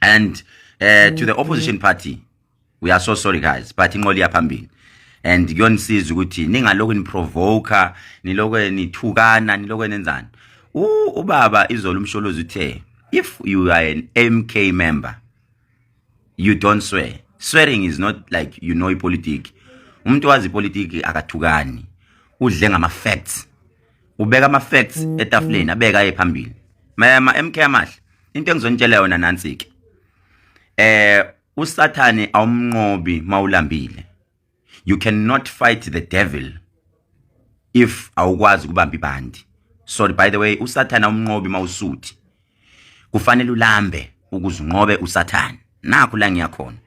And to the opposition party, we are so sorry guys, but inqoli yaphambili. And kuyonisiza ukuthi ningaloko niprovoke, niloko nithukana, niloko nenzani. Ubaba izolo umsholozi uthe, if you are an MK member, you don't swear. Swearing is not like you know politics. Umuntu wazi politics akathukani. Udle ngama facts. Ubeka ama facts etafuleni abeka ephambili. Ma MK amahle. Into engizonitshela yona nansi ke. Usathane awumnqobi mawulambile. You cannot fight the devil if awukwazi ukubamba ibhandi. Sorry, by the way, usathane awumnqobi mawusuthi. Kufanele ulambe ukuze unqobe usathane. Nakho la ngiyakhona.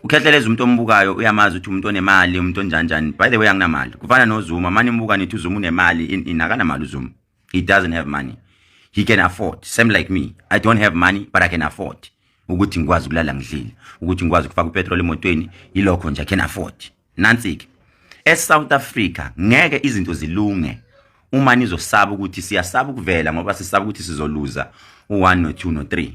Ukhehleleza umuntu ombukayo uyamazi ukuthi umuntu onemali, umuntu onjanjani. By the way, anginamali. Kufana noZuma, manje imbuka nithi uZuma unemali, inakana mali uZuma. He doesn't have money. He can afford. Same like me. I don't have money, but I can afford. Ukuthi ngikwazi ukulala ngidlile, ukuthi ngikwazi ukufaka upetrol emotweni, yilokho nje I can afford. Nansi ke South Africa ngeke izinto zilunge uma nizosaba ukuthi siyasaba ukuvela ngoba sisaba ukuthi sizoluza u1 no2 no3.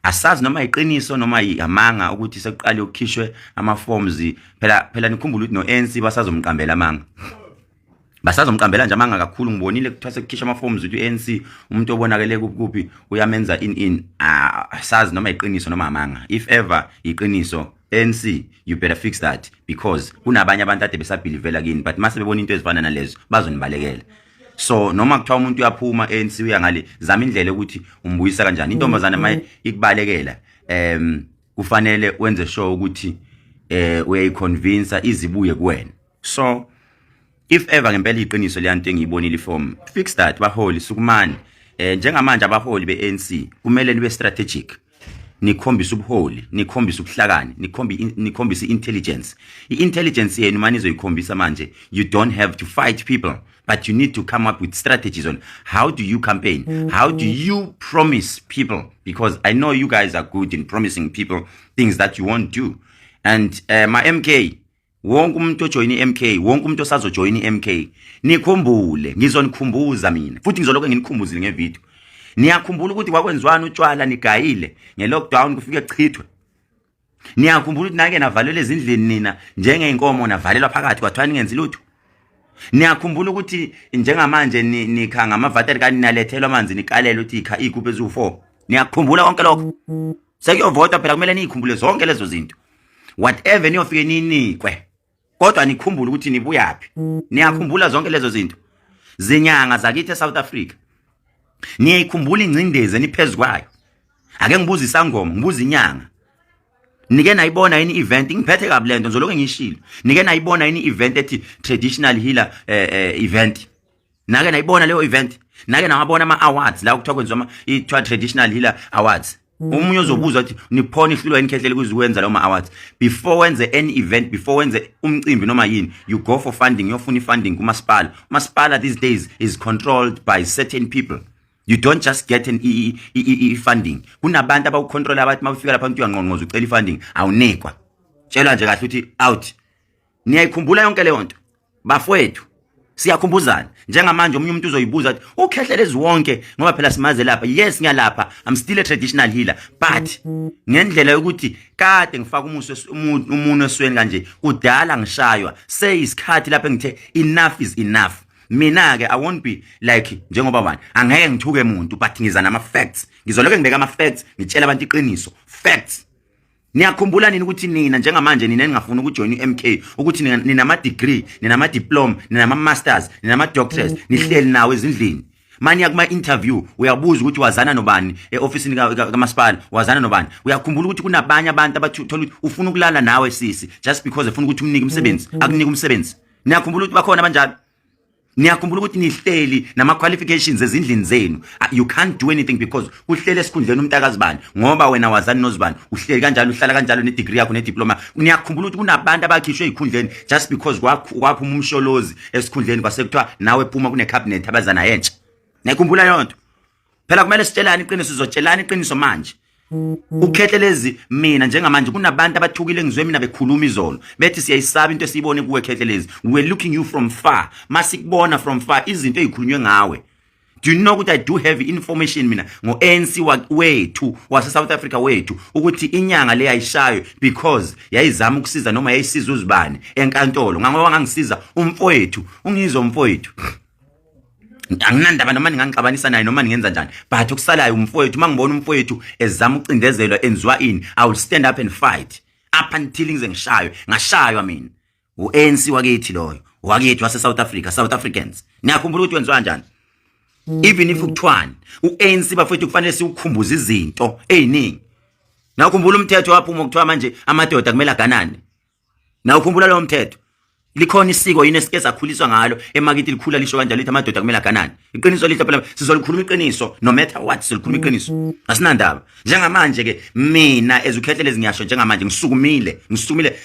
Asazi noma iqiniso noma amanga ukuthi sekuqale ukukhishwe ama forms phela nikhumbula ukuthi no ANC basazomqambela amanga. Basazomqambela nje amanga kakhulu ngibonile kuthiwa sekukhishwa ama forms ukuthi ANC umuntu obonakele kuphi uyamenza in asazi noma iqiniso noma amanga. If ever iqiniso ANC, you better fix that because kunabanye abantu ade besabelivela kini but mase bebona into ezifana nalezo bazonibalekela. So noma kuthiwa umuntu uyaphuma ANC uya ngale zama indlela ukuthi umbuyisa kanjani intombazana maye ikubalekela kufanele wenze sure ukuthi uyayiconvince izibuye kuwena. So if ever ngempela iqiniso leyanto engiyibonile form fix that baholi sukumani njengamanje abaholi beANC kumele nibe strategic. Nikhombisa ubuholi, nikhombisa ukuhlakani, nikhombisa intelligence. Intelligence yenu manje izoyikhombisa manje. You don't have to fight people, but you need to come up with strategies on how do you campaign? How do you promise people? Because I know you guys are good in promising people things that you won't do. And my MK, wonke umuntu ojoin MK, wonke umuntu osazojoin MK, nikhumbule, ngizonikhumbuza mina. Futhi ngizoloku nginikhumbuzile ngevideo. Niyakhumbula ukuthi kwakwenziwana utshwala nigayile ngelockdown kufike chithwe. Niyakhumbula ukuthi nake navalelwe ezindlini nina njengeinkomo navalelwa phakathi kwathiwa ningenzi lutho. Niyakhumbula ukuthi njengamanje nikhanga amavateri kani nalethelwa amanzi nikalele ukuthi ikha igubhe ezu4. Niyakhumbula konke lokho. Sekuyovota phela kumele nikhumbule zonke lezo zinto. Whatever niyofike ninikwe. Kodwa nikhumbule ukuthi nibuyapi. Niyakhumbula zonke lezo zinto. Zinyanga zakithi eSouth Africa. Niyayikhumbula ingcindezi eniphezulu kwayo. Ake ngibuza isangoma, ngibuza inyanga. Nike nayibona yini event ngiphethe kabi lento ngizoloku ngishilo. Nike nayibona yini event ethi traditional healer event. Nake nayibona leyo event. Nake nawabona ama awards la kuthiwa kwenziwa ama traditional healer awards. Umunye uzobuza ukuthi niphona ihlilo yini Khehlelezi ukuzikwenza lawo ma awards. Before wenze any event, before wenze umcimbi noma yini, you go for funding, yofuna funding kumasipala. Masipala these days is controlled by certain people. You don't just get an funding. Kunabantu abawucontrola abathi mawufika lapha umuntu uyangqongqoza ucela ifunding awunikwa. Tshela nje kahle ukuthi out. Niyayikhumbula yonke leyo nto. Bafowethu siyakhumbuzana. Njengamanje umuntu uzoyibuza ukuthi uKhehlelezi wonke ngoba phela simaze lapha. Yes ngiyalapha. I'm still a traditional healer but ngendlela yokuthi kade ngifaka umuntu esweni kanje kudala ngishaywa. Say isikhathi lapha ngithe enough is enough. Mina ke I won't be like njengoba wani angeke ngithuke umuntu but ngiza nama facts. Ngizoloke ngibeka ama facts ngitshela abantu iqiniso. Facts. Niyakhumbula nini ukuthi nina njengamanje nina ningafuna ukujoin MK ukuthi nina ama degree, nina ama diploma, nina ama masters, nina ama doctorates, nihleli nawe ezindlini. Manje yakuma interview uyabuza ukuthi wazana nobani eofficeini kamasipala, wazana nobani. Uyakhumbula ukuthi kunabanye abantu abathola ufuna ukulala nawe sisi just because ufuna ukuthi umnike umsebenzi, akunika umsebenzi. Niyakhumbula ukuthi bakhona abanjalo. Niyakhumbula ukuthi nihleli nama qualifications ezindlini zenu. You can't do anything because uhlele esikhundleni umntakazibani ngoba wena wazani nozibani uhleli kanjalo uhlala kanjalo ne degree yakho ne diploma. Niyakhumbula ukuthi kunabantu abakhishwe izikhundleni just because kwaphuma umsholozi esikhundleni kwasekuthiwa nawe phuma kune cabinet abazana yentsha. Niyakhumbula yonto. Phela kumele sitshelane iqiniso, sizotshelana iqiniso manje. Ukhehlelezi mina njengamanje kunabantu abathukile ngizwe mina bekhuluma izolo bethi siyayisaba into esiyibone kuwe Khehlelezi. We're looking you from far. Masikubona from far izinto ezikhulunywe ngawe. Do you know ukuthi I do have information mina ngo-ANC wethu wase-South Africa wethu ukuthi inyanga le yayishayo because yayizama ukusiza noma yayisiza uzibani enkantolo ngoba ngangisiza umfowethu ungizwa umfowethu anginandaba noma ngangixabanisa naye noma ngenza njani but ukusalayo umfowethu mangibona umfowethu ezama ucindezelwa enziwa ini I will stand up and fight up until ngize ngashaywa mina u-ANC wakithi loyo wakithi wase-South Africa South Africans niyakhumbula ukuthi wenziwa kanjani even if ukuthiwani u-ANC bafethu kufanele siukhumbuza izinto eziningi nawukhumbula umthetho waphuma ukuthiwa manje amadoda kumele aganane nawukhumbula lo mthetho likhona isiko yini esike sakhuliswa ngalo emakithi likhula lisho kanjalo lithi amadoda kumele aganane iqiniso lihle phela sizolikhuluma iqiniso no matter what sizolikhuluma iqiniso asinandaba njengamanje ke mina ezukhehlelezi ngiyasho njengamanje ngisukumile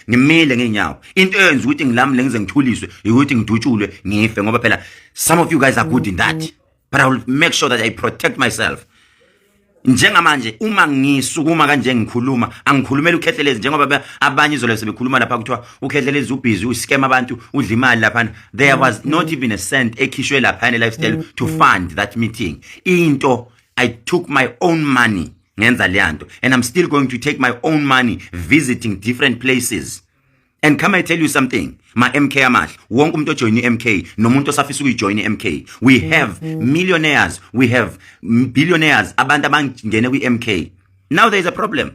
ngimile ngenyawo into eyenza ukuthi ngilamle ngize ngithuliswe ukuthi ngidutshulwe ngife ngoba phela some of you guys are good in that but I will make sure that I protect myself njengamanje uma ngisukuma kanje ngikhuluma angikhulumela uKhehlelezi njengoba abanye izolo sebekhuluma lapha kuthiwa uKhehlelezi ubusy uscam abantu udla imali lapha there was not even a cent ekhishwe lapha lifestyle to fund that meeting into I took my own money ngenza leyanto and I'm still going to take my own money visiting different places. And come I tell you something, my MK amahle wonke umuntu ojoin iMK nomuntu osafisa ukujoin iMK we have millionaires, we have billionaires abantu abangene kwiMK. Now there is a problem.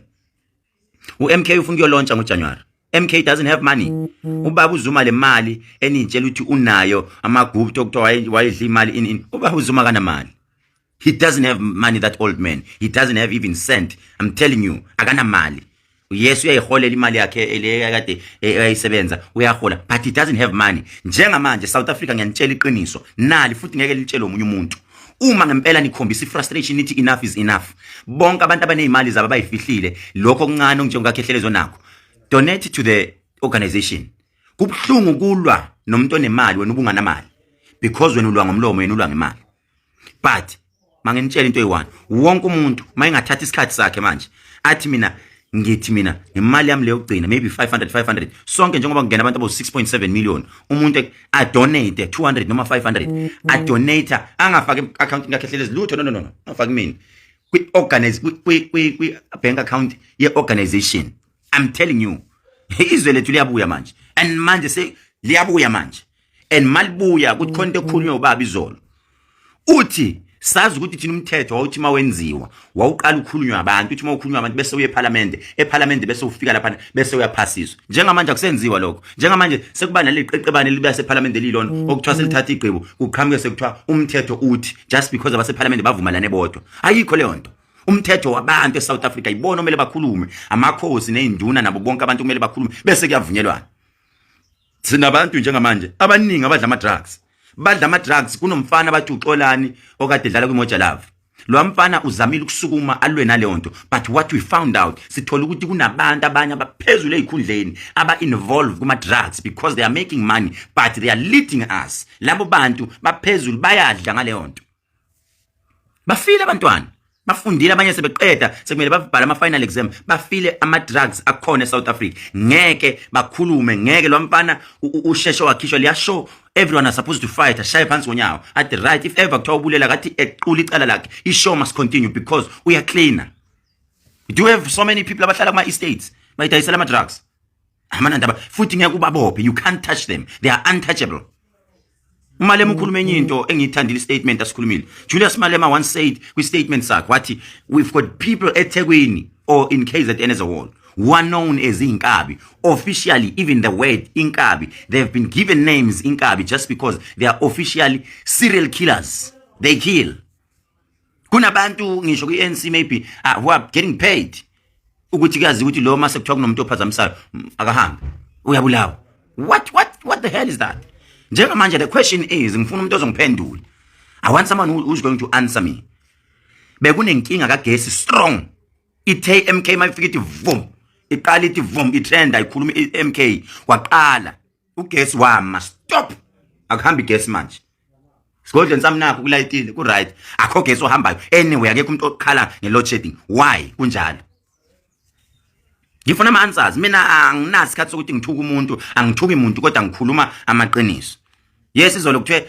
uMK ufuna ukuyolauncha ngoJanuary. MK doesn't have money. Ubaba uZuma le mali enitshela ukuthi unayo amagroup okuthiwa wayedla imali in ubaba uZuma kana mali. He doesn't have money, that old man. He doesn't have even cent. I'm telling you, akana mali. Yes, uyayiholela imali yakhe elekade eyayisebenza uyahola but he doesn't have money. Njengamanje South Africa ngiyanitshela iqiniso nali futhi ngeke litshele omunye umuntu. Uma ngempela nikhombisa frustration nithi enough is enough. Bonke abantu abanezimali zabo bayifihlile lokho okuncane onjengoKhehlelezi onakho. Donate to the organization. Kubhlungu kulwa nomuntu onemali wena ubungana mali because wena ulwa ngomlomo wena ulwa ngemali. But mangenitshela into eyi1 wonke umuntu mayingathatha isikhathi sakhe manje athi mina imali yami leyo kugcina maybe 500 sonke njengoba ngena abantu abo 6.7 million umuntu a donate 200 noma 500 a donate angafaki account ngaKhehlelezi lutho no ngafaki mina kwi organize kwi bank account ye organization. I'm telling you izwe lethu liyabuya manje and manje se liyabuya manje and malibuya kuthi khona into ekhulunywa ubaba izolo uthi sazi ukuthi thina umthetho wawuthi mawenziwa wawuqala ukukhulunywa abantu uthi mawukhulunywa abantu bese uye eParliament bese ufika lapha bese uyaphasiswa njengamanje akusenziwa lokho njengamanje sekuba naleqeqebane liba seParliament elilona okuthiwa selithatha igqibo kuqhamuke sekuthiwa umthetho uthi just because abaseParliament bavumelane bodwa ayikho leyo nto. Umthetho wabantu eSouth Africa ibona omele bakhulume amakhosi nezinduna nabo bonke abantu kumele bakhulume bese kuyavunyelwana. Sinabantu njengamanje abaningi abadla ama-drugs kunomfana abathi uXolani okade dlala kwimoja love. Lo mfana uzamile ukusukuma alwe naleyo nto but what we found out sithola ukuthi kunabantu abanye abaphezulu ezikhundleni aba-involved kuma-drugs because they are making money but they are leading us. Labo bantu baphezulu bayadla ngaleyo nto bafile abantwana bafundile abanye sebeqeda sekumele babhala ama-final exam bafile ama-drugs akhona eSouth Africa ngeke bakhulume ngeke lo mfana usheshe wakhishwa liyasho everyone is supposed to fight ashaye phansi ngonyawo at the right if ever kuthiwa ubulela kathi equla icala lakhe ishow must continue because we are cleaner. We do have so many people abahlala kuma-estates bayidayisela ama-drugs amanandaba futhi ngeke ubabophe you can't touch them, they are untouchable. Malema ukhuluma enye into engiyithandile statement asikhulumile. Julius Malema once said kwi statement sakhe wathi we've got people eThekwini or in KZN as a whole who are known as Inkabi. Officially, even the word Inkabi, they have been given names Inkabi just because they are officially serial killers. They kill. Kunabantu ngisho kwi-ANC maybe who are getting paid ukuthi kazi ukuthi lo mase kuthiwa kunomuntu ophazamisayo akahamba uyabulawa. What the hell is that? Njengamanje the question is ngifuna umuntu ozongiphendula. I want someone who's going to answer me. Bekunenkinga kagesi strong. Ithe MK mayifika ithi vum. Iqala ithi vum itrend ayikhuluma MK waqala. Ugesi wama stop. Akuhambi igesi manje. Sigodle nsami nakho kulayitile ku right. Akho gesi ohambayo. Anyway akekho umuntu okhala ngeload shedding. Why kunjalo? Ngifuna ama-answers. Mina anginazi isikhathi sokuthi ngithuka umuntu, angithuki umuntu kodwa ngikhuluma amaqiniso. Yes izolo kuthiwe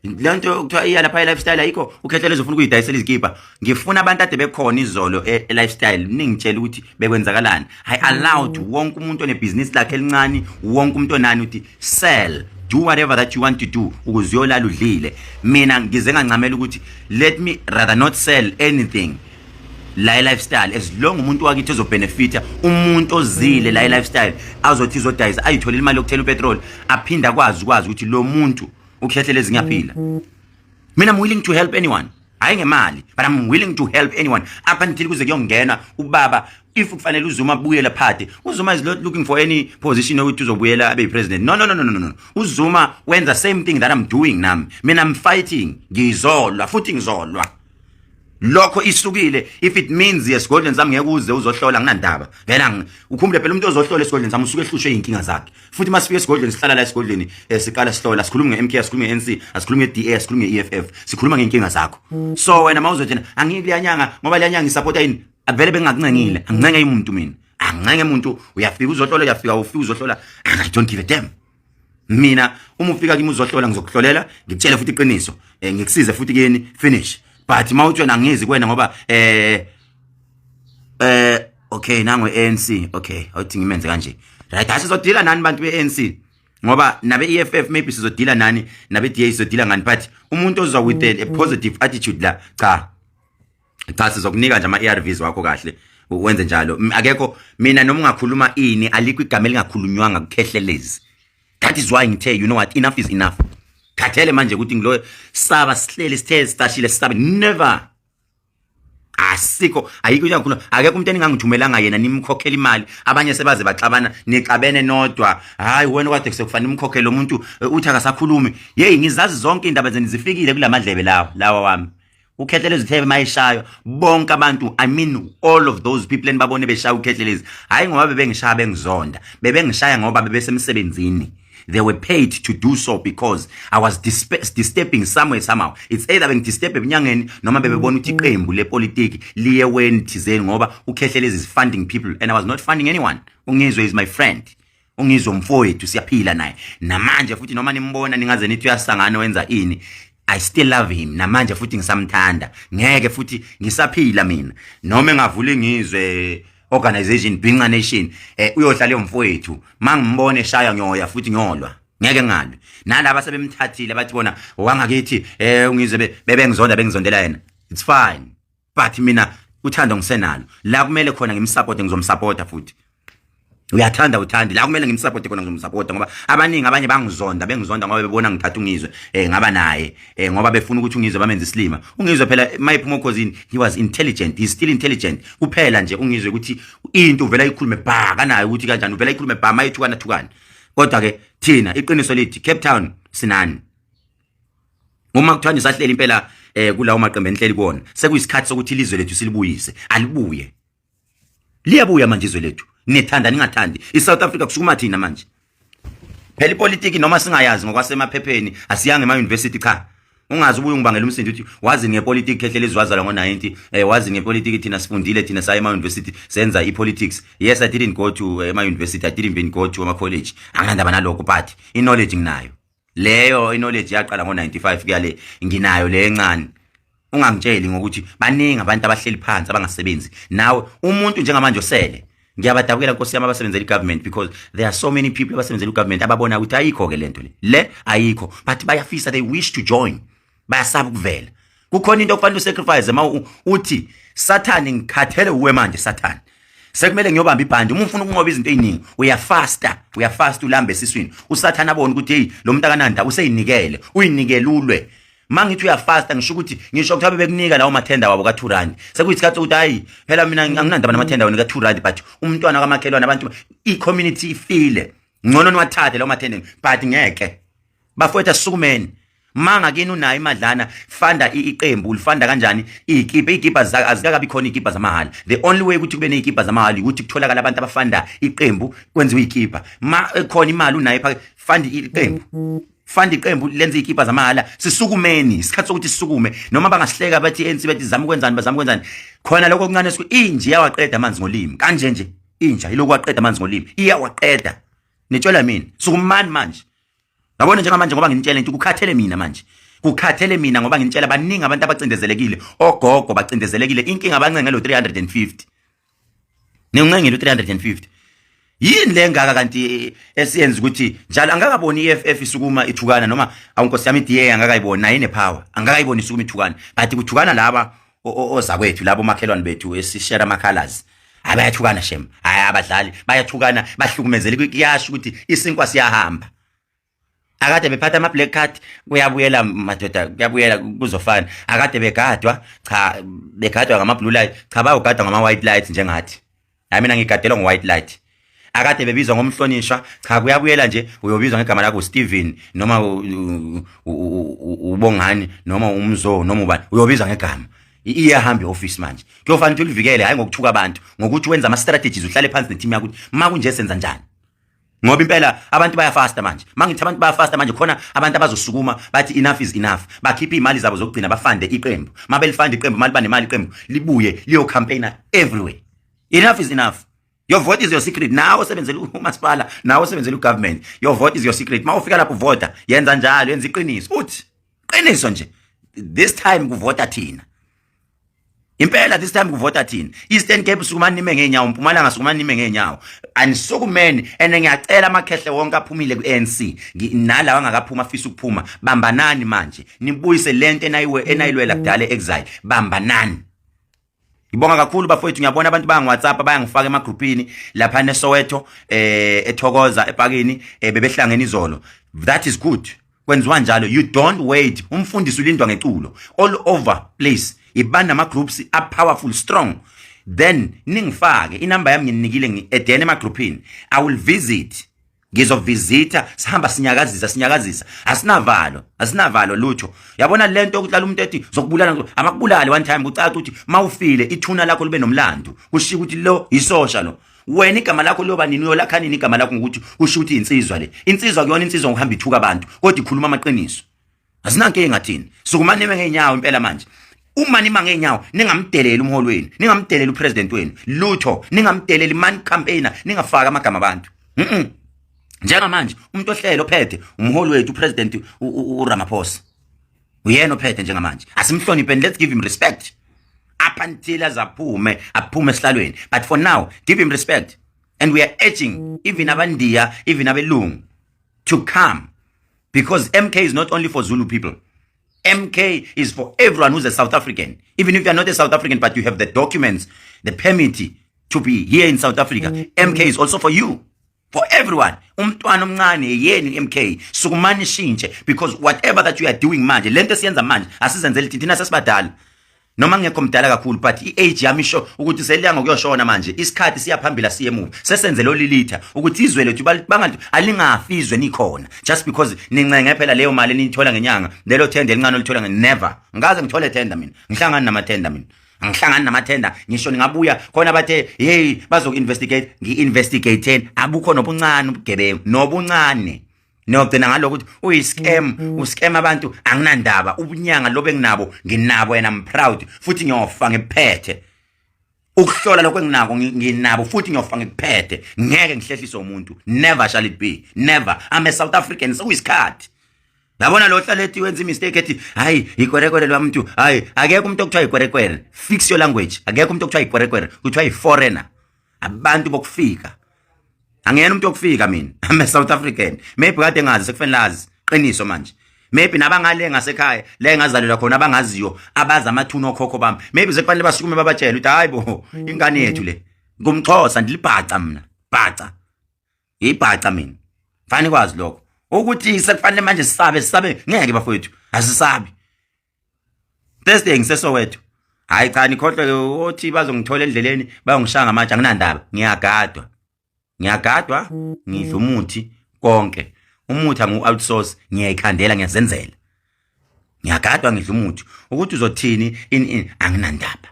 lento kuthiwa iya lapha lifestyle ayikho Ukhehlelezi ufuna ukuyidayisela izikipa ngifuna abantu ade bekhona izolo lifestyle ningitshela ukuthi bekwenzakalani I allowed wonke umuntu onebusiness lakhe elincane wonke umuntu onani uthi sell do whatever that you want to do ukuze uyolala udlile mina ngize ngancamela ukuthi let me rather not sell anything la lifestyle as long umuntu wakithi ezobenefita umuntu ozile la lifestyle azothi izodayisa ayitholela imali yokuthela upetrol aphinda kwazi ukuthi lo muntu Ukhehlelezi ngiyaphila mina I'm willing to help anyone hayi ngemali but I'm willing to help anyone up until kuze kuyongena ubaba if kufanele uZuma abuyele phathe uZuma is not looking for any position ukuthi uzobuyela abe president no uZuma when the same thing that I'm doing nami mina I'm fighting ngizolwa futhi ngizolwa lokho isukile if it means esigodleni sami ngeke uze uzohlola nginandaba vela ukhumbule phela umuntu ozohlola esigodleni sami usuke ehlushwe inkinga zakhe futhi masifike esigodleni sihlala la esigodleni siqala sihlola sikhuluma ngeMK sikhuluma ngeNC asikhuluma ngeDA sikhuluma ngeEFF sikhuluma ngenkinga zakho so wena mawuzothina angiki liyanyanga ngoba liyanyanga isupporta yini avele bengakuncengile angincenge umuntu mina angincenge umuntu uyafika uzohlola uyafika ufika uzohlola I don't give a damn mina uma ufika kimi uzohlola ngizokuhlolela ngitshele futhi iqiniso ngikusize futhi kuyeni finish but mawuthi nangizi kwena ngoba okay nangu ANC okay awuthi ngimenze kanje right asizodila nani bantu beANC ngoba nabe EFF maybe sizodila nani nabe DA sizodila ngani but umuntu ozwa with a positive attitude la cha sizokunika nje ama ARVs wakho kahle wenze njalo akekho mina noma ungakhuluma ini alikho igama elingakhulunywanga kuKhehlelezi that is why ngithe you know what enough is enough Khathele manje ukuthi ngilo saba sihleli sithe sitashile sisabe never asikho ayikho nje akekho umuntu engangithumelanga yena nimkhokhela imali abanye sebaze baxabana nixabene nodwa hayi wena kade kusekufana imkhokhela umuntu uthi akasakhulumi hey ngizazi zonke indaba zenizifikile kulamadlebe lawa wami Ukhehlelezi uthe mayishayo bonke abantu I mean all of those people enibabone beshaya Ukhehlelezi hayi ngoba bebengishaya bengizonda bebengishaya ngoba bebesemsebenzini They were paid to do so because I was disturbing somewhere somehow. It's either being disturbed ebunyangeni noma bebebona ukuthi iqembu lepolitiki liye wenithizeni ngoba Ukhehlelezi is funding people and I was not funding anyone. Ungizwe is my friend. Ungizwe mfowethu siyaphila naye. Namanje futhi noma nimbona ningaze nithi uyasangana wenza ini I still love him. Namanje futhi ngisamthanda. Ngeke futhi ngisaphila mina. Noma engavula ngizwe organization Binga Nation uyohlala emfowethu mangimbone eshaya nyoya futhi ngiyolwa ngeke ngalwe nalabo sebemthathile bathi bona wangakithi ungizwe bebengizonda bengizondela yena it's fine but mina uthando ngisenalo la kumele khona ngimsupport ngizomsupporta futhi uyathanda uthandi la kumele ngimsupport khona ngizomsupporta ngoba abaningi abanye bengizonda ngoba bebona ngithatha ungizwe ngaba naye ngoba befuna ukuthi ungizwe bamenze islima ungizwe phela mayiphuma ukhosini he was intelligent he's still intelligent kuphela nje ungizwe ukuthi into uvela ikhulume bhaka naye ukuthi kanjani uvela ikhulume bha mayithukana kodwa ke thina iqiniso lithi Cape Town sinani uma kuthanda isahleli impela kulawo maqembu enhleli kuona sekuyisikhathi sokuthi ilizwe lethu silibuyise alibuye liyabuya manje izwe lethu nithanda ningathandi iSouth Africa kusukuma thina manje phela ipolitiki noma singayazi ngokwasemaphepeni asiyange ema-university cha ungazi ubuye ngibangela umsindo uthi wazi ngepolitiki Khehlelezi wazala ngo-90 wazi ngepolitiki thina sifundile thina saye ema-university senza ipolitics yes I didn't go to ema-university I didn't even go to ama-college anginandaba nalokho but i-knowledge nginayo leyo i-knowledge yaqala ngo-95 kuyale nginayo le encane ungangitsheli ngokuthi baningi abantu abahleli phansi abangasebenzi nawe umuntu njengamanje osele ngiyabadabukela Nkosi yami abasebenzela igovernment because there are so many people abasebenzela igovernment ababona ukuthi ayikho ke lento le ayikho but bayafisa they wish to join bayasaba ukuvela kukhona into okufanele usacrifice uthi Sathani ngikhathele uwe manje Sathani sekumele ngiyobamba ibhandi uma ufuna ukunqoba izinto eziningi uyafasta ulambe esiswini uSathani abone ukuthi hey lo muntu akananda useyinikele uyinikelulwe mangithi uyafasta ngisho ukuthi ngisho ukuthi abe bekunika lawo mathenda wabo ka2 rand sekuyisikhathi ukuthi hayi phela mina anginandaba namathenda wona ka2 rand but umntwana kamakhelwane abantu i-community ifile ngcono niwathathe lawo mathenda but ngeke bafowethu sukumeni manga kini unayo imadlana fanda iqembu ulifanda kanjani ikipa azikakabi khona ikipa zamahala the only way ukuthi kube nezikipa zamahala ukuthi kutholakala abantu abafanda iqembu kwenziwe ikipa khona imali unayo fanda iqembu fanda iqembu lenze ikipa zamahala sisukumeni isikhathi sokuthi sisukume noma bangasihleka bathi ANC bathi zama ukwenzani khona lokho kuncane inje yawaqeda amanzi ngolimi kanje nje inja yiloko waqeda amanzi ngolimi iyawaqeda nitshela mina sukumani manje yabona njengamanje ngoba nginitshela into ukukhathele mina manje kukhathele mina ngoba ngintshela baningi abantu abacindezelekile ogogo bacindezelekile inkinga abancenge lo 350 ningcengile u350 yini lengaka kanti esiyenza ukuthi njalo angakaboni iFF isukuma ithukana noma awunkosi yami DA angakayiboni nayo ine power angakayiboni isukuma ithukana but kuthukana laba ozakwethu labo makhelwane bethu esishare amakhalas abayathukana shem hayi abadlali bayathukana bahlukumezele kuyasho ukuthi isinkwa siyahamba akade bephatha ama black card kuyabuyela madoda kuyabuyela kuzofana akade begadwa cha begadwa ngama blue light cha bayogadwa ngama white light njengathi mina ngigadelwa ngo white light akade bebizwa ngomhlonishwa cha kuyabuyela nje uyobizwa ngegama lakho Steven noma ubongani noma umzo noma ubani uyobizwa ngegama iyahamba office manje kuyofanele ukuthi ulivikele hayi ngokuthuka abantu ngokuthi wenza ama strategies uhlale phansi ne team yakho ukuthi makunje senza njani ngoba impela abantu bayafasta manje mangithi abantu bayafasta manje khona abantu abazosukuma bathi enough is enough bakhipha imali zabo zokugcina bafande iqembu mabelifanda iqembu mali bane mali iqembu libuye liyo campaigner everywhere enough is enough. Your vote is your secret. Nawe osebenzela umasipala, nawe osebenzela ugovernment. Your vote is your secret. Mawufika lapho uvota, yenza njalo, yenza iqiniso. Uthi, qiniso nje. This time kuvota thina. Impela this time kuvota thina. Eastern Cape sukumani nime ngenyawo, Mpumalanga sukumani nime ngenyawo. Anisukumeni ene ngiyacela amakhehle wonke aphumile ku-ANC. Nalawa angakaphuma afisa ukuphuma. Bambanani manje. Nibuyise lento enayilwela kudala exile. Bambanani. Ngibonga kakhulu bafowethu ngiyabona abantu banga WhatsApp bayangifaka emagroupini lapha neSoweto ethokoza epakini bebehlangene izolo. That is good. Kwenziwa njalo you don't wait. Umfundisi ulindwa ngeculo all over place. Ibanda ama groups are powerful strong. Then ningifake inamba yami nginikile edene emagroupini. I will visit. Ngizovisita sihamba sinyakazisa asinavalo lutho yabona lento ukuhlala umuntu ethi zokubulala amakubulali one time kucaca ukuthi mawufile ithuna lakho libe nomlando kushiya ukuthi lo isosha lo wena igama lakho loba nini uyolakhanini igama lakho ngokuthi kushiya ukuthi insizwa le insizwa kuyona insizwa ngokuhamba ithuka abantu kodwa ikhuluma amaqiniso asinanke ngathini sukumane ngenyawo impela manje uma nima ngenyawo ningamdeleli umholweni ningamdeleli upresident wenu lutho ningamdeleli man campaigner ningafaka amagama abantu njengamanje umuntu ohlelo ophethe umholi wethu upresident uRamaphosa uyena ophethe njengamanje asimhlonipheni let's give him respect up until aphume esihlalweni but for now give him respect and we are urging even abandiya even abelungu to come because MK is not only for Zulu people. MK is for everyone who's a South African, even if you are not a South African but you have the documents, the permit to be here in South Africa. MK is also for you. For everyone, umntwana omncane yeni MK sukumani shintshe because whatever that you are doing manje lento siyenza manje asizenzele thina sesibadala noma ngekho mdala kakhulu but iage yami sho ukuthi seliyanga kuyoshona manje isikhathi siyaphambila siye emuva sesenzele olilitha ukuthi izwe lethu bangathi alingafizwe nikhona just because nincenge phela leyo mali enithola ngenyanga lelo tender elincane olithola never ngaze ngithole tender mina ngihlangana namathenda mina angihlangana namathenda ngisho ningabuya khona bathe hey bazoku-investigate ngi-investigate abukho nobuncane ubugebengu nobuncane nogcina ngalokho ukuthi uscam abantu anginandaba ubunyanga lobe nginabo and I'm proud futhi ngiyofa ngiphethe ukuhlola lokho enginako nginabo futhi ngiyofa ngiphethe ngeke ngihlehlise umuntu never shall it be never I'm a South African sokuyisikhathi yabona lo hlalethi wenza imistake ethi hayi ikwerekwere lwamuntu hayi akekho umuntu okuthiwa ikwerekwere fix your language akekho umuntu okuthiwa ikwerekwere kuthiwa iforeigner abantu bokufika angena umuntu okufika mina I'm a South African maybe kade ngazi sekufanele lazi qiniso manje maybe nabangale ngasekhaya la engazalelwa khona abangaziyo abaza amathuna okhokho bami maybe sekufanele basukume babatshela ukuthi hayibo ingane yethu le ngumxhosa ndilibhaca mina bhaca ibhaca mina fani kwazi lokho ukuthi sekufanele manje sisabe ngeke bafowethu asisabi Thursday ngiseSoweto hayi cha nikhohle othi bazongithola endleleni bayongishanga manje anginandaba ngiyagadwa ngidla umuthi konke umuthi angu-outsource ngiyayikhandela ngiyazenzela ngiyagadwa ngidla umuthi ukuthi uzothini anginandaba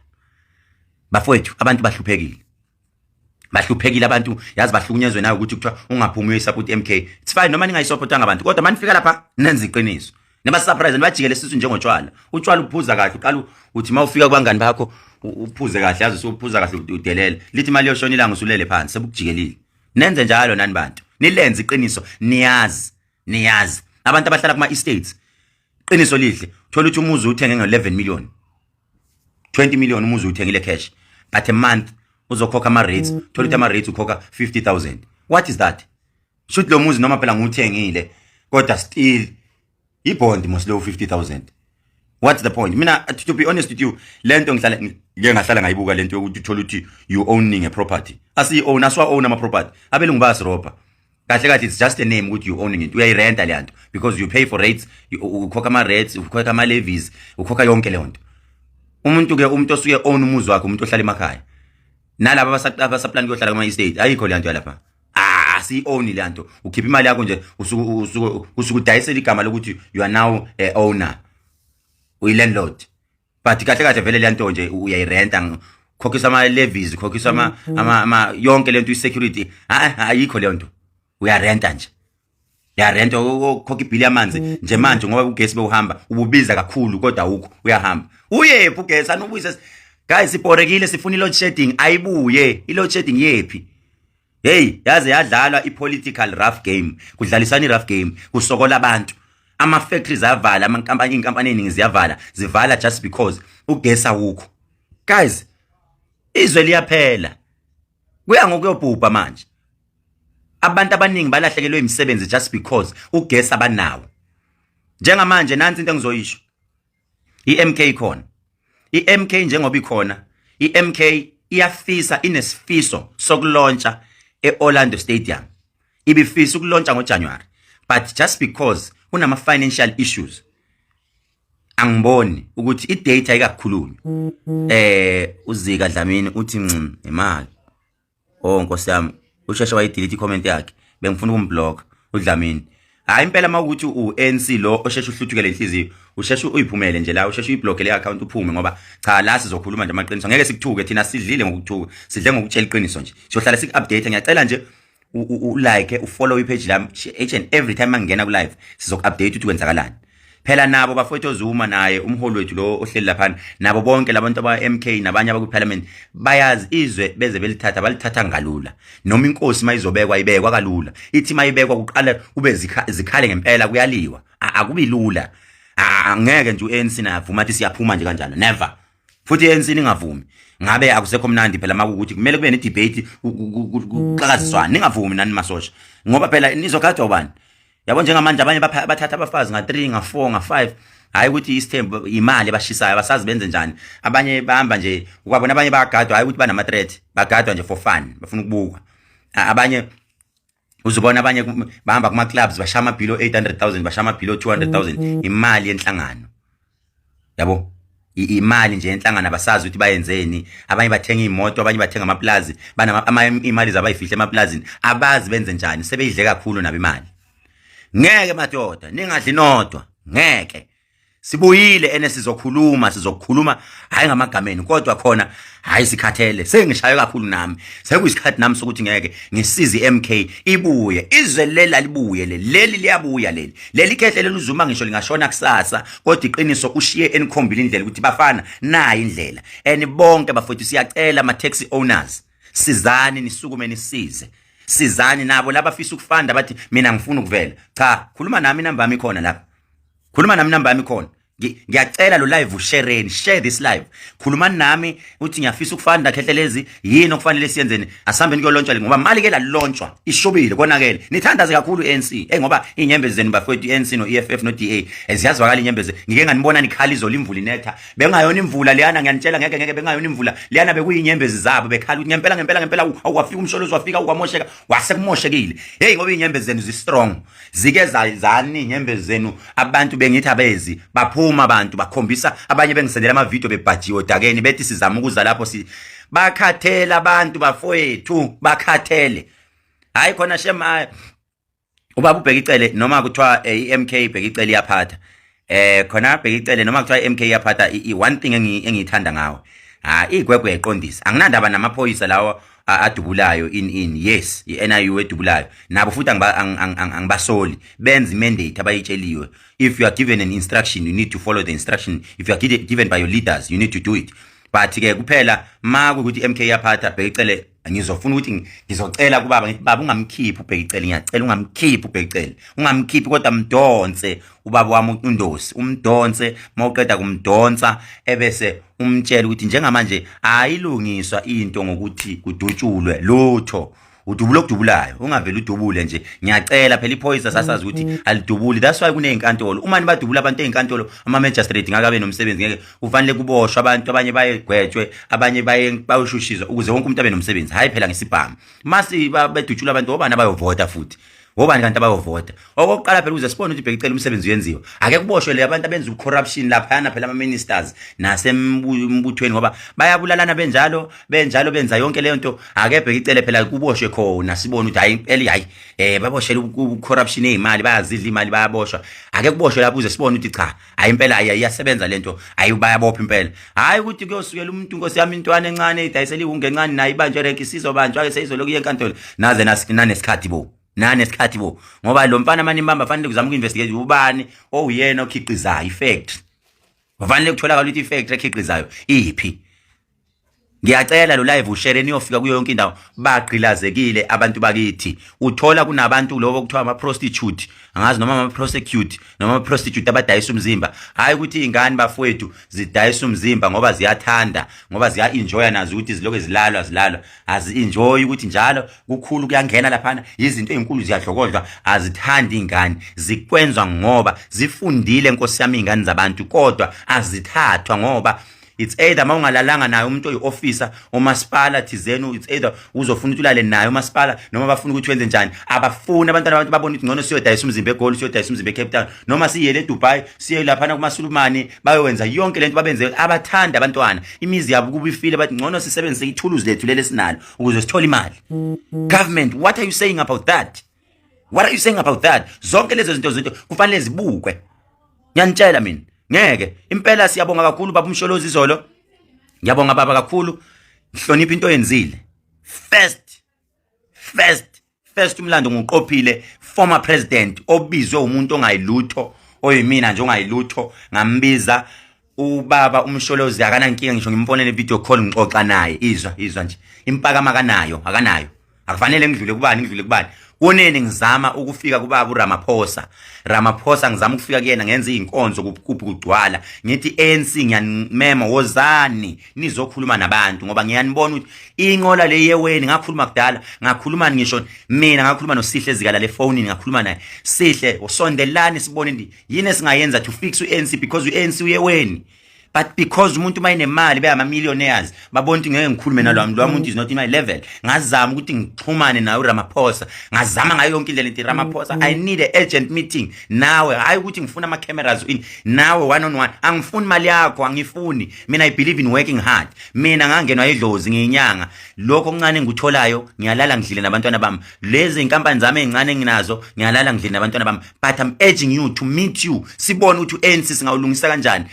bafowethu abantu bahluphekile abantu yazi bahlukunyezwe nayo ukuthi kuthiwa ungaphumi uyisupport MK it's fine noma ningayisupport abantu kodwa manifika lapha nenza iqiniso neba surprise nibajikele sisizwe njengotshwala utshwala uphuza kahle uqala uthi mawufika kubangani bakho uphuze kahle yazi usuphuza kahle udelela lithi imali yoshona ilanga usulele phansi sebukujikelile nenze njalo nani bantu nilenze iqiniso niyazi abantu abahlala kuma estates qiniso lihle thola ukuthi umuzi uthenge ngo11 million 20 million umuzi uthengile cash but a month uzokhokha ama rates thola ukuthi ama rates ukhokha 50,000 what is that should lo muzi noma phela nguthengile kodwa still ibond mos lo 50,000 what's the point mina to be honest with you lento ngahlala ngayibuka lento ukuthi uthola ukuthi you owning a property asi own aswa own ama property abelungu basiropa kahle it's just a name ukuthi you owning it uyayirenta le nto because you pay for rates ukhokha ama rates ukhokha ama levies ukhokha yonke le nto umuntu osuke own umuzi wakhe umuntu ohlala emakhaya nalabo abasaplan kuyohlala kuma estate ayikho le nto lapha si own le nto ukhipha imali yakho nje usuku dayisela igama lokuthi you are now a owner uyi landlord but kahle vele le nto nje uyayirenta khokhisa ama levies khokhisa ama yonke lento i security ayikho le nto uyarenta nje yarenta ukhokha ibill yamanzi nje manje ngoba ugesi bewuhamba ububiza kakhulu kodwa ukho uyahamba uyephi ugesi anubuyise guys iporekile sifuna load shedding ayibuye i load shedding yephi hey yaze yadlalwa i political rough game kudlalisana i rough game kusokola abantu ama factories avala ama inkampani eningi zivala just because ugesi awukho guys izwe liyaphela kuya ngokuyobhubha manje abantu abaningi balahlekelwe imisebenzi just because ugesi abanawo njengamanje nansi into engizoyisho iMK khona iMK njengoba ikhona iMK iyafisa inesifiso sokulontsha eOrlando Stadium ibifisa ukulontsha ngoJanuary but just because kunama financial issues angiboni ukuthi idata ayikakhulunywa uzika Dlamini uthi imali nkosi yami usheshe wayidelete icomment yakhe bengifuna ukumblock uDlamini hayi impela mawukuthi uNC lo osheshe uhluthukele inhliziyo usheshe uyiphumele nje la usheshe uyiblock le account uphume ngoba cha la sizokhuluma nje amaqiniso ngeke sikuthuke thina sidlile ngokuthuka sidle ngokutshela iqiniso nje siyohlala siku-update ngiyacela nje u-like ufollow ipage lami each and every time mangena ku-live sizoku-update ukuthi kwenzakalani phela nabo bafowethu Zuma naye umholi wethu lo ohleli lapha nabo bonke labantu aba-MK nabanye abaku-parliament bayazi izwe beze balithatha ngalula noma inkosi mayizobekwa ibekwa kalula ithi mayibekwa kuqala kube zikhale ngempela kuyaliwa akubi lula angeke nje u-ANC navuma athi siyaphuma nje kanjalo never futhi i-ANC ningavumi ngabe akusekho mnandi phela makuthi kumele kube ne-debate kuqhakaziswana ningavumi nani masosha ngoba phela nizogadwa ubani yabo njengamanje abanye bathatha abafazi nga3 nga4 nga5 hayi ukuthi isithembu imali abashisayo abasazi benze njani abanye bahamba nje ukwabona abanye bayagadwa hayi ukuthi banama threat bagadwa nje for fun bafuna ukubuka abanye uzobona abanye bahamba kuma clubs bashama below 800,000 bashama below 200,000 imali yenhlangano yabo imali nje yenhlangano abasazi ukuthi bayenzeni abanye bathenga imoto abanye bathenga amaplazi bana imali zabayifihle emaplazini abazi benze njani sebeyidle kakhulu nabo imali ngeke madoda ningadli nodwa ngeke sibuyile ene sizokhuluma hayi ngamagameni kodwa khona hayi sikhathele sengishaye kakhulu nami sekuyisikhathi nami sokuthi ngeke ngisize iMK ibuye izwe lela libuye leli liyabuya leli Khehlelezi uZuma ngisho lingashona kusasa kodwa iqiniso ushiye enikhombile indlela ukuthi bafana nayi indlela bonke bafowethu siyacela ama taxi owners sizani nisukume nisize sizani nabo labafisa ukufanda bathi mina ngifuna ukuvela cha khuluma nami inamba yami khona lapha khuluma nami inamba yami khona ngiyacela lo live share this live khuluma nami uthi ngiyafisa ukufanda Khehlelezi yini okufanele siyenzeni asambe nikuyolontsha ngoba mali ke la lontsha ishobile konakele nithandaze kakhulu ANC ngoba inyembezi zenu bafowethu ANC no EFF no DA eziyazwakala inyembezi ngike nganibona nikhalizo limvula inetha bengayona imvula leyana ngiyanitshela ngeke bengayona imvula leyana bekuyinyembezi zabo bekhala ukuthi ngempela awafika umsholozi wafika ukwamosheka wasekumoshekile hey ngoba inyembezi zenu zi strong zike zani inyembezi zenu abantu bengithi abezi baphuma abantu bakhombisa abanye bengisendela ama video bebhajiwe odakeni bethi sizama ukuza lapho bakhathela abantu bafowethu bakhathele hayi khona shema ubaba ubheka icele noma kuthiwa iMK bheka icele iyaphatha khona bheka icele noma kuthiwa iMK iyaphatha one thing engiyithanda ngawo igwegwe eqondisa anginandaba namaphoyisa lawo adubulayo yes iNIU edubulayo nabo futhi angibasoli benza imandate abayitsheliwe if you are given an instruction you need to follow the instruction if you are given by your leaders you need to do it but ke kuphela maku ukuthi MK yaphatha Bhekicele ngizofuna ukuthi ngizocela kubaba ngithi baba ungamkhiphi uBhekicele ngiyacela ungamkhiphi uBhekicele ungamkhiphi kodwa mdonse ubaba wami uNdosi umdonse mawuqeda kumdonsa ebese umtshela ukuthi njengamanje ayilungiswa into ngokuthi kudutshulwe lutho udubula okudubulayo ungavela udubule nje ngiyacela phela iphoyisa sasazi ukuthi alidubuli that's why kunezinkantolo uma nibadubula abantu ezinkantolo ama magistrate ngakabe nomsebenzi ngeke kufanele kuboshwe abantu abanye bayegwetshwe abanye bayoshushizwa ukuze wonke umuntu abe nomsebenzi hayi phela ngesibhamu masi bedutshula abantu obani abayovota futhi obani kanti abayovota okokuqala phela uze sibone ukuthi Bhekicele umsebenzi uyenziwa ake kuboshwe le abantu abenza ucorruption lapha phela ama ministers nasembuthweni ngoba bayabulalana benjalo benza yonke leyo nto ake Bhekicele phela kuboshwe khona sibone ukuthi hayi impela hayi baboshela ucorruption ezimali bayazidla imali bayaboshwa ake kuboshwe lapho uze sibone ukuthi cha hayi impela iyasebenza lento hayi bayabopha impela hayi ukuthi kuyosukela umuntu Nkosi yami intwana encane idayisela ihunge encane nayo ibanjwe rank isizobanjwa ke seyizoloku yenkantolo naze nanesikhathi bo nanesikhathi bo ngoba lo mfana manimbamba fanele kuzama uku-investigate ubani oyena okhiqizayo ifactory kufanele kutholakala ukuthi ifactory ekhiqizayo iphi ngiyacela lo live ushare niyofika kuyo yonke indawo baqhilazekile abantu bakithi uthola kunabantu lobo kuthiwa ama prostitute angazi noma ama prosecute noma ama prostitute abadayisa umzimba hayi ukuthi ingane bafowethu zidayisa umzimba ngoba ziyathanda ngoba ziya enjoy nazo ukuthi ziloke zilalwa azi enjoy ukuthi njalo kukhulu kuyangena lapha izinto ezinkulu ziyadlokodlwa azithandi ingane zikwenzwa ngoba zifundile Nkosi yami ingane zabantu kodwa azithathwa ngoba it's either mawungalalanga nayo umuntu oyi-officer omasipala thizeni it's either uzofuna ukuthi ulale nayo umasipala noma bafuna ukuthi wenze njani abafuni abantwana abantu babona ukuthi ngcono siyodayisa umzimba eGoli siyodayisa umzimba eCape Town noma siyele eDubai siye lapha kumaSulumane bayowenza yonke lento babenze abathanda abantwana imizi yabo kuba ifile bathi ngcono sisebenzise ithuluzi lethu lele sinalo ukuze sithole imali government what are you saying about that zonke lezo zinto kufanele zibukwe ngiyanitshela mina ngeke impela siyabonga kakhulu baba uMsholozi izolo ngiyabonga baba kakhulu ngihlonipha into yenzile first umlando nguqophile former president obizwe umuntu ongayilutho oyimina nje ongayilutho ngambiza ubaba uMsholozi akanankinga ngisho ngimfonele video call ngixoxa naye izwa nje impaka akanayo akufanele ngidlule kubani kunene ngizama ukufika kubaba uRamaphosa ngizama ukufika kuyena ngenza izinkonzo kuphi kugcwala ngithi ANC ngiyanimema wozani nizokhuluma nabantu ngoba ngiyanibona ukuthi inqola le yeweni ngakhuluma kudala ngakhuluma ngisho mina ngakhuluma noSihle zikala le phone ngakhuluma naye Sihle usondelane sibone yini esingayenza to fix uANC because uANC uyeweni but because umuntu mayinemali beyama millionaires babona ukuthi ngeke ngikhulume nalwami lo muntu is not in my level ngazama ukuthi ngixhumane naye uRamaphosa ngazama ngayo yonke indlela nti Ramaphosa I need a urgent meeting nawe hayi ukuthi ngifuna ama cameras nawe one on one angifuni mali yakho angifuni mina I believe in working hard mina ngangenwa idlozi ngiyinyanga lokho okuncane ngikutholayo ngiyalala ngidlile nabantwana bami lezi inkampani zami ezincane nginazo ngiyalala ngidlile nabantwana bami but I'm urging you to meet you sibone ukuthi uANC singawulungisa kanjani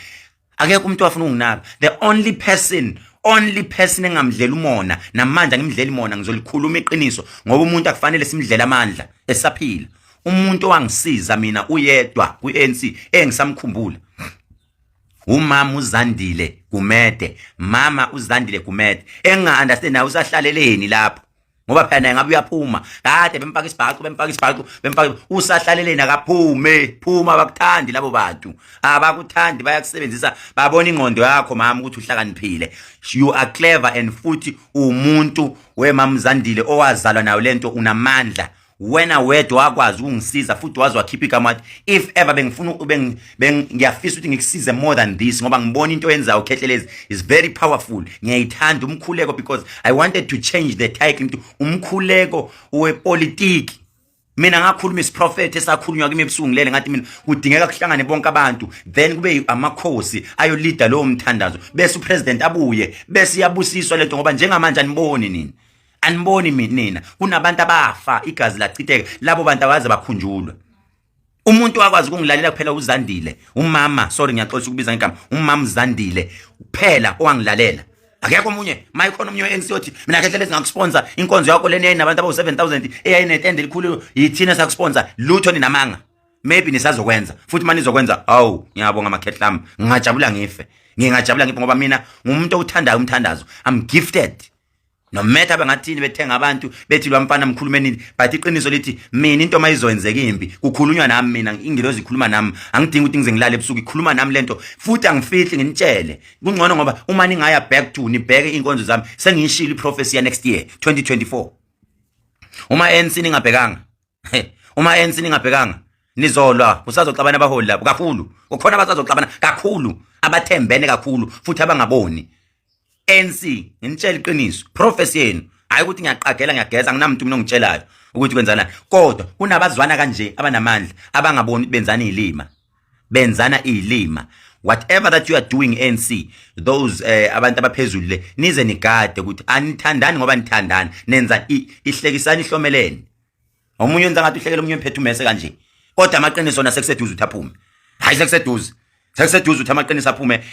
akekho umuntu wafuna unginaka the only person engamdlela umona namanje ngimdlela imona ngizolikhuluma iqiniso ngoba umuntu akufanele simdlela amandla esaphila umuntu owangisiza mina uyedwa kuANC engisamkhumbula umama uZandile Gumede enga understand na usahlaleleni lapho ngoba phela ngabe uyaphuma kade bempaka isibhacu usahlaleleni phuma abakuthandi labo bantu abakuthandi bayakusebenzisa babona ingqondo yakho mama ukuthi uhlakaniphile you are clever and futhi umuntu wemama uZandile owazalwa nayo lento unamandla wena wedwa wakwazi ungisiza futhi wazi wakhipha igama if ever bengifuna ngiyafisa ukuthi ngikusize more than this ngoba ngibona into yenzayo Khehlelezi is very powerful ngiyayithanda umkhuleko because I wanted to change the title into umkhuleko wepolitiki mina ngakhuluma isiprophet esakhulunywa kimi ebusuku ngilele ngathi mina kudingeka kuhlangane bonke abantu then kube amakhosi ayo leader lo umthandazo bese upresident abuye bese iyabusiswa lento ngoba njengamanje aniboni nina kunabantu abafa igazi lachitheka labo bantu abaze bakhunjulwa umuntu wakwazi ukungilalela kuphela uZandile umama sorry ngiyaxolisa ukubiza ngegama umama uZandile kuphela owangilalela akekho omunye mayikhona omunye weANC yothi mina Khehlelezi ngakusponsor inkonzo yakho leni nabantu aba 7000 eyayinetende likhulu yithina sakusponsor lutho ninamanga maybe nisazokwenza futhi manje nizokwenza ngiyabonga amaKhehlami ngingajabula ngife ngingajabula ngipho ngoba mina ngumuntu othandayo umthandazo. I'm gifted. No matter bangathini bethenga abantu bethi lwamfana mkhulumeni but iqiniso lithi mina into mayizoyenzeka impi kukhulunywa nami mina ingilozi ikhuluma nami angidingi ukuthi ngize ngilale ebusuku ikhuluma nami lento futhi angifihli nginitshele kungcono ngoba uma ningaya back to nibheke inkonzo zami sengiyishilo iprofesi ya next year 2024 uma ANC ningabhekanga nizolwa usazoxabana abaholi lapho kakhulu ukhona abasazoxabana kakhulu abathembene kakhulu futhi abangaboni ANC ngitshela iqiniso prophecy yenu hayi ukuthi ngiyaqagela ngiyageza nginamuntu mina ongitshelayo ukuthi kwenzana kodwa kunabazwana kanje abanamandla abangaboni benzana ilima whatever that you are doing ANC those abantu abaphezulu le nize nigade ukuthi anithandani ngoba nithandana nenza ihlekisana ihlomelene omunye wenza ngathi uhlekela omunye emphethe umese kanje kodwa amaqiniso na sekuseduze uthaphume hayi sekuseduze uthi amaqiniso aphume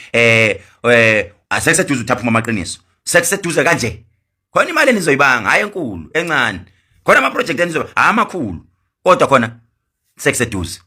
asekuseduze uthaphuma amaqiniso sekuseduze kanje khona imali enizoyibanga hayi enkulu encane khona ama project enizoba amakhulu kodwa khona sekuseduze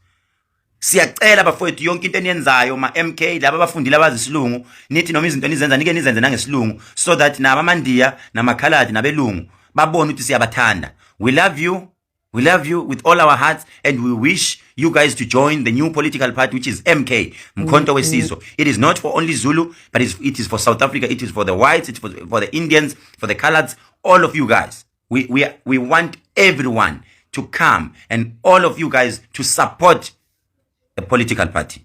siyacela bafowethu yonke into eniyenzayo ma MK laba abafundile abazi isilungu nithi noma izinto nizenza nike nizenze nangesilungu so that naba amandiya namakhaladi nabelungu babone ukuthi siyabathanda. We love you with all our hearts and we wish you guys to join the new political party which is MK, Mkhonto Wesizwe. It is not for only Zulu, but it is for South Africa, it is for the whites, it is for the Indians, for the coloureds, all of you guys. We want everyone to come and all of you guys to support the political party.